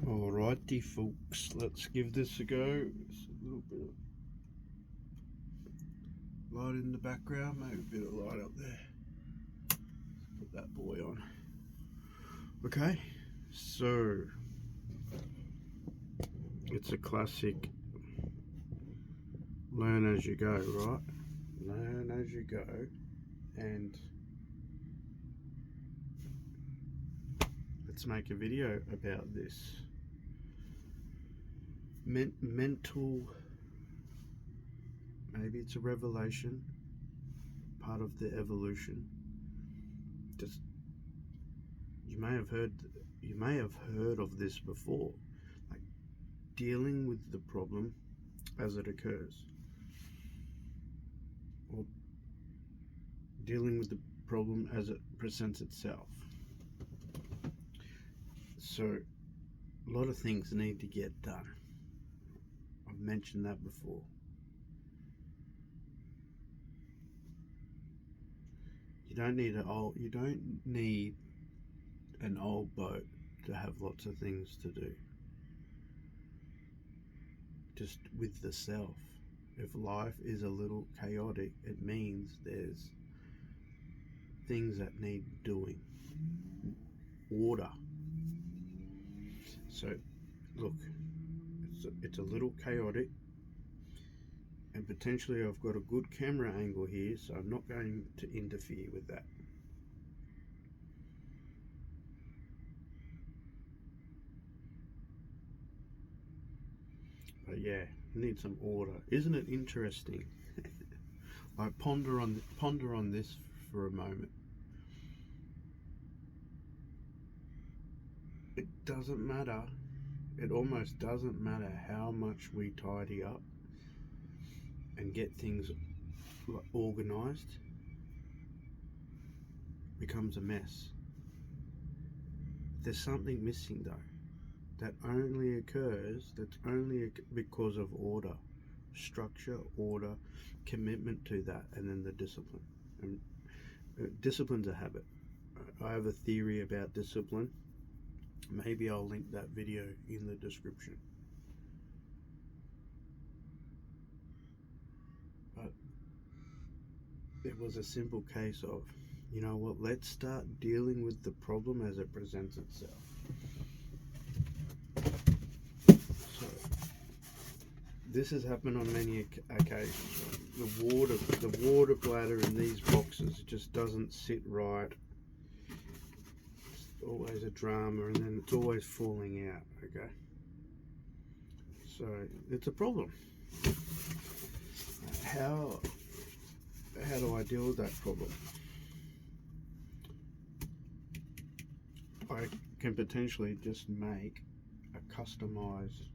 Alrighty folks, let's give this a go. It's a little bit of light in the background, maybe a bit of light up there. Let's put that boy on. Okay, so it's a classic learn as you go, right? Learn as you go, and let's make a video about this. Mental, maybe it's a revelation, part of the evolution. Just you may have heard of this before, like dealing with the problem as it occurs, or dealing with the problem as it presents itself. So a lot of things need to get done. I've mentioned that before. You don't need an old boat to have lots of things to do. Just with the self. If life is a little chaotic, it means there's things that need doing. Order. So look, it's a little chaotic, and potentially I've got a good camera angle here, so I'm not going to interfere with that. But yeah, need some order. Isn't it interesting? I ponder on this for a moment. It doesn't matter. It almost doesn't matter how much we tidy up and get things organized. It becomes a mess. There's something missing though. That's only because of order, structure, order, commitment to that, and then the discipline. And discipline's a habit. I have a theory about discipline. Maybe I'll link that video in the description. But it was a simple case of, you know what, let's start dealing with the problem as it presents itself. So this has happened on many occasions. The water bladder in these boxes just doesn't sit right. It's always a drama, and then it's always falling out. Okay, so it's a problem. How do I deal with that problem? I can potentially just make a customized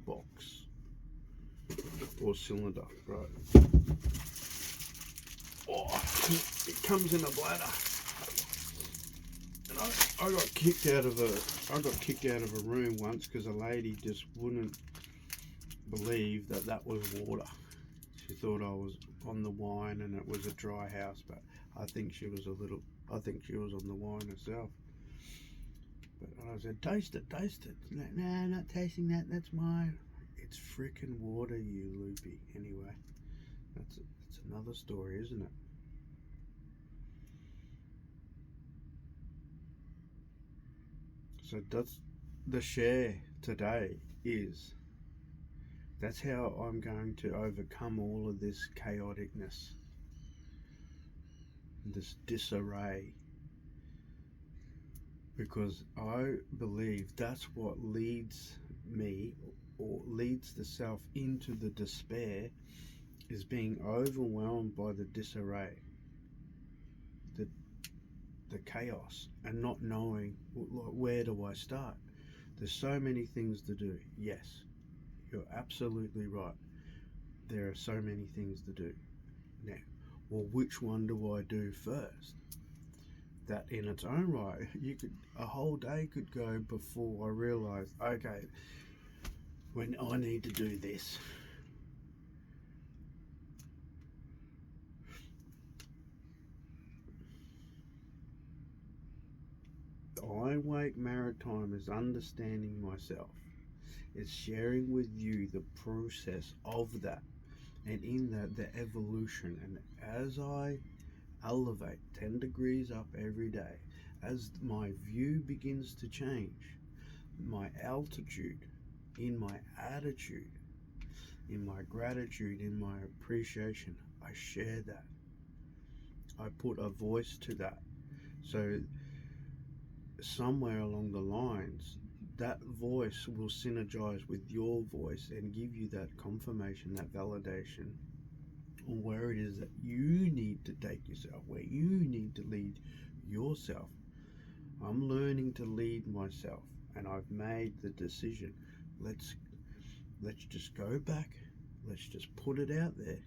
box or cylinder, right? Oh, it comes in a bladder, and I got kicked out of a room once because a lady just wouldn't believe that was water. She thought I was on the wine and it was a dry house, but I think she was on the wine herself. But I said, taste it. No, I'm not tasting that. That's mine. It's freaking water, you loopy. Anyway, that's another story, isn't it? So that's the share today is. That's how I'm going to overcome all of this chaoticness, this disarray. Because I believe that's what leads me, or leads the self into the despair, is being overwhelmed by the disarray, the chaos, and not knowing where do I start. There's so many things to do. Yes, you're absolutely right. There are so many things to do. Now, well, which one do I do first? That in its own right, a whole day could go before I realise, okay, when I need to do this. Iron Wake Maritime is understanding myself. It's sharing with you the process of that, and in that, the evolution. And as I elevate 10 degrees up every day, as my view begins to change, my altitude, in my attitude, in my gratitude, in my appreciation, I share that. I put a voice to that. So somewhere along the lines, that voice will synergize with your voice and give you that confirmation, that validation on where it is that you need to take yourself, where you need to lead yourself. I'm learning to lead myself, and I've made the decision. Let's just go back. Let's just put it out there.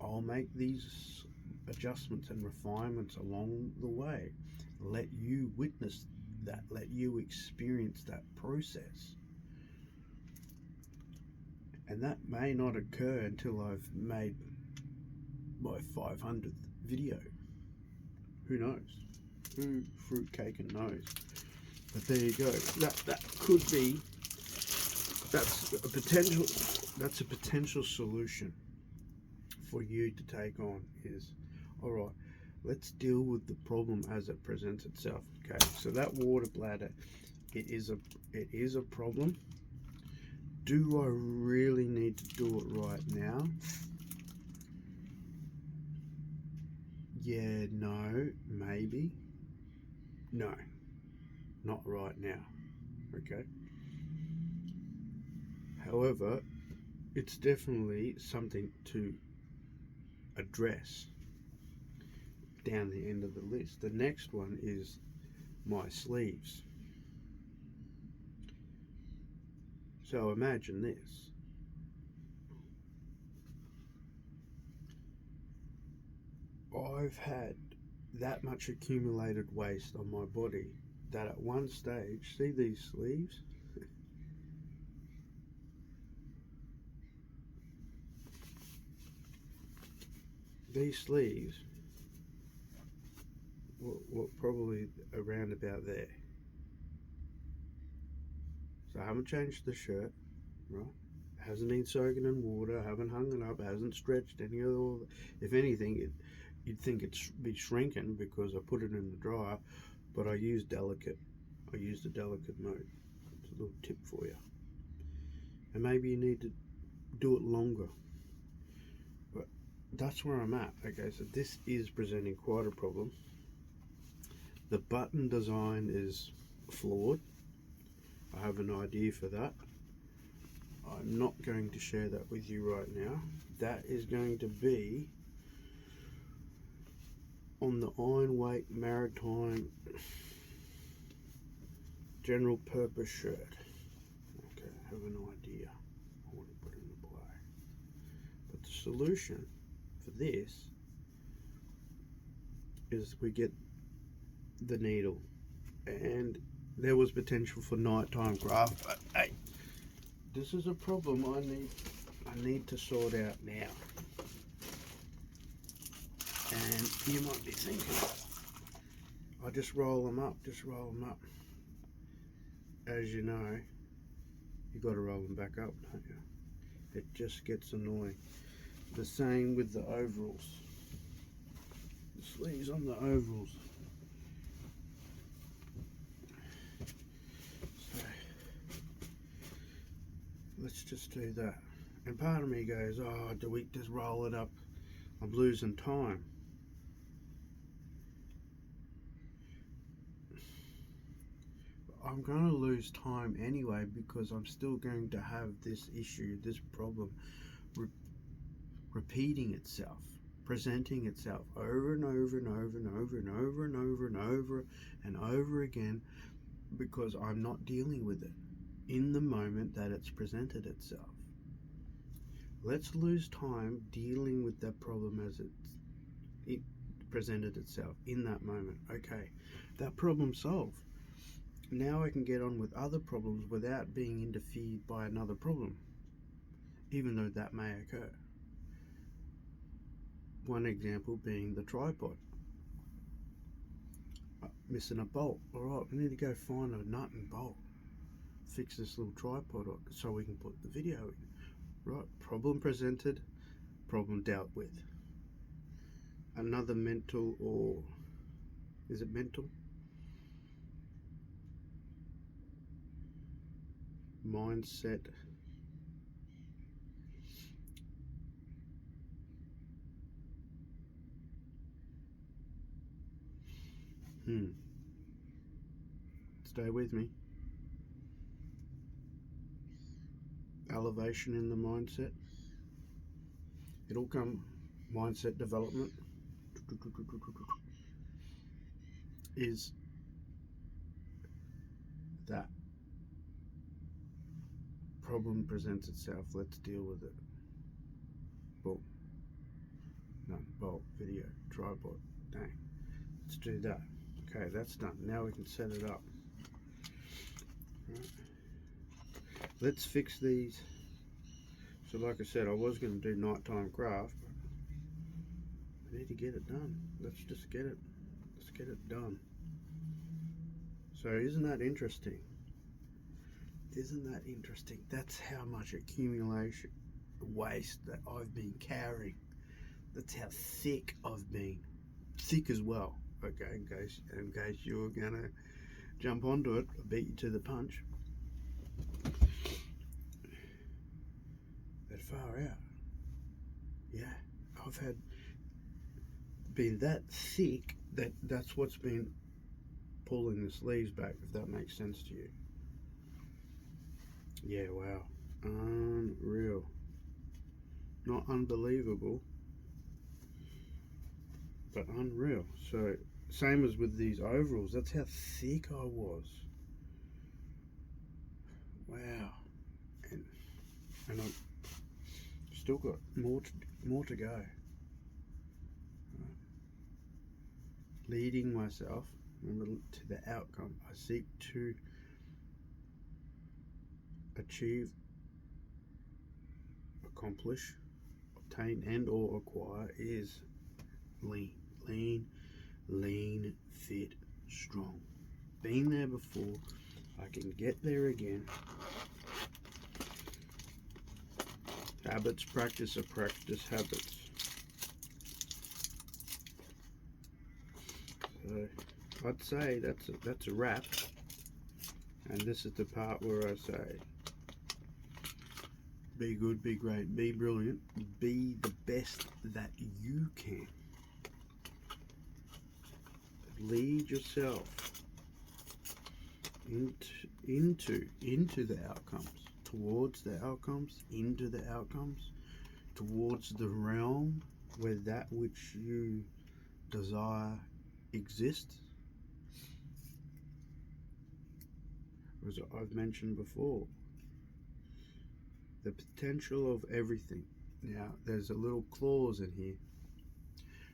I'll make these adjustments and refinements along the way. Let you witness that. Let you experience that process. And that may not occur until I've made my 500th video. Who knows? Who fruitcake knows? But there you go. That could be. That's a potential solution for you to take on. Is all right. Let's deal with the problem as it presents itself. Okay. So that water bladder, it is a problem. Do I really need to do it right now? Yeah, no, maybe. No, not right now. Okay. However, it's definitely something to address down the end of the list. The next one is my sleeves. So imagine this. I've had that much accumulated waste on my body that at one stage, see these sleeves? These sleeves were probably around about there. So I haven't changed the shirt, right? It hasn't been soaking in water, I haven't hung it up, it hasn't stretched any of the. If anything, you'd think it'd be shrinking because I put it in the dryer, but I used a delicate mode. It's a little tip for you. And maybe you need to do it longer. But that's where I'm at. Okay, so this is presenting quite a problem. The button design is flawed. I have an idea for that. I'm not going to share that with you right now. That is going to be on the Iron Wake Maritime general purpose shirt. Okay, I have an idea. I want to put into play. But the solution for this is we get the needle, and there was potential for nighttime graft, but hey, this is a problem I need to sort out now. And you might be thinking, I just roll them up. As you know, you got to roll them back up, don't you? It just gets annoying. The same with the overalls. The sleeves on the overalls. So let's just do that. And part of me goes, oh, do we just roll it up? I'm losing time. I'm going to lose time anyway because I'm still going to have this issue, this problem repeating itself, presenting itself over and over and over and over and over and over and over and over again because I'm not dealing with it in the moment that it's presented itself. Let's lose time dealing with that problem as it presented itself in that moment. Okay, that problem solved. Now I can get on with other problems without being interfered by another problem, even though that may occur. One example being the tripod. missing a bolt. Alright, we need to go find a nut and bolt. Fix this little tripod so we can put the video in. Right, problem presented, problem dealt with. Another mental, or is it mental? Mindset. Stay with me. Elevation in the mindset. It'll come. Mindset development is that problem presents itself. Let's deal with it. Boom. No, bolt, video, tripod. Dang. Let's do that. Okay, that's done. Now we can set it up. Right. Let's fix these. So like I said, I was going to do nighttime craft, but I need to get it done. Let's just get it. Let's get it done. So isn't that interesting? Isn't that interesting? That's how much accumulation, waste that I've been carrying. That's how thick I've been. Thick as well. Okay, in case you're gonna jump onto it, I'll beat you to the punch. That far out. Yeah, I've been that thick that's what's been pulling the sleeves back, if that makes sense to you. Yeah, wow. Unreal. Not unbelievable, but unreal. So, same as with these overalls. That's how thick I was. Wow. And I've still got more to go. Leading myself, remember, to the outcome. I seek to achieve, accomplish, obtain, and or acquire is lean, fit, strong. Been there before. I can get there again. Habits, practice habits. So I'd say that's a wrap. And this is the part where I say, be good, be great, be brilliant, be the best that you can. Lead yourself into the outcomes, towards the outcomes, into the outcomes, towards the realm where that which you desire exists. As I've mentioned before, the potential of everything. Now, there's a little clause in here.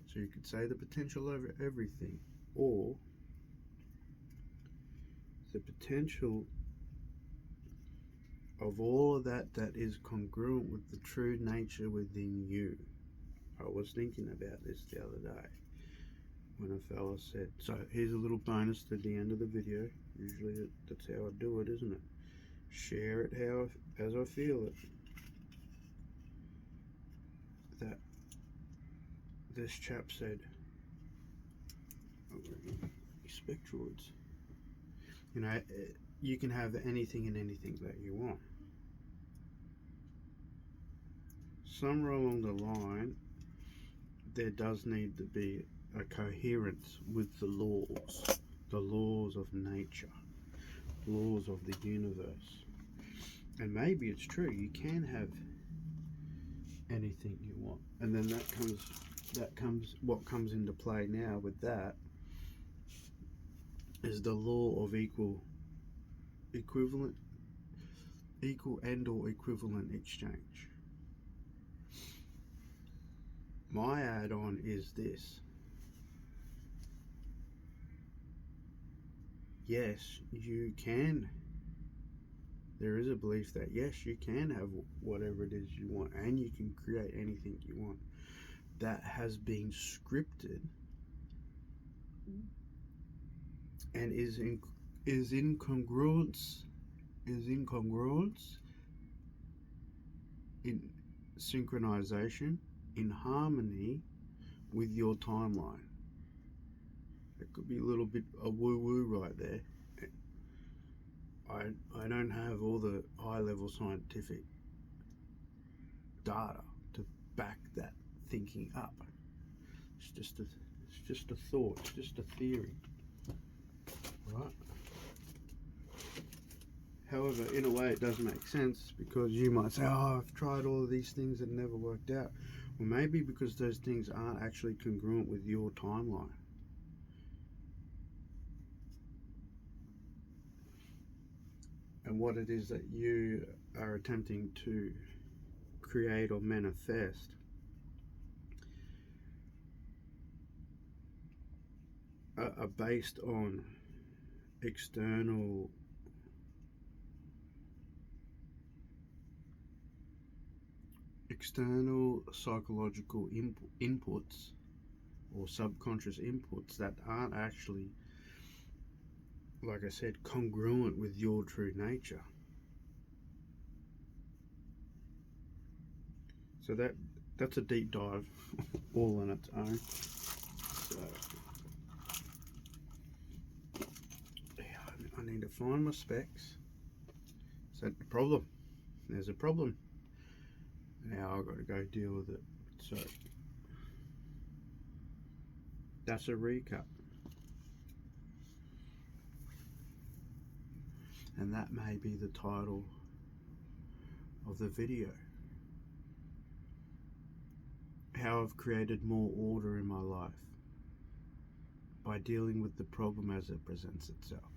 So you could say the potential of everything, or the potential of all of that is congruent with the true nature within you. I was thinking about this the other day when a fella said, so here's a little bonus to the end of the video. Usually that's how I do it, isn't it? Share it as I feel it. That this chap said, spectroids. You know, you can have anything and anything that you want. Somewhere along the line, there does need to be a coherence with the laws of nature, laws of the universe. And maybe it's true, you can have anything you want. And then what comes into play now with that is the law of equal and or equivalent exchange. My add-on is this. Yes, you can. There is a belief that yes, you can have whatever it is you want, and you can create anything you want. That has been scripted and is in congruence, in synchronization, in harmony with your timeline. It could be a little bit of woo-woo right there. I don't have all the high-level scientific data to back that thinking up. It's just a thought, it's just a theory, right? However, in a way, it does make sense, because you might say, "Oh, I've tried all of these things and never worked out." Well, maybe because those things aren't actually congruent with your timeline. And what it is that you are attempting to create or manifest are based on external psychological inputs or subconscious inputs that aren't actually, like I said, congruent with your true nature. So that's a deep dive all on its own. So yeah, I need to find my specs. Is that the problem? There's a problem. Now I've got to go deal with it. So that's a recap. And that may be the title of the video. How I've created more order in my life by dealing with the problem as it presents itself.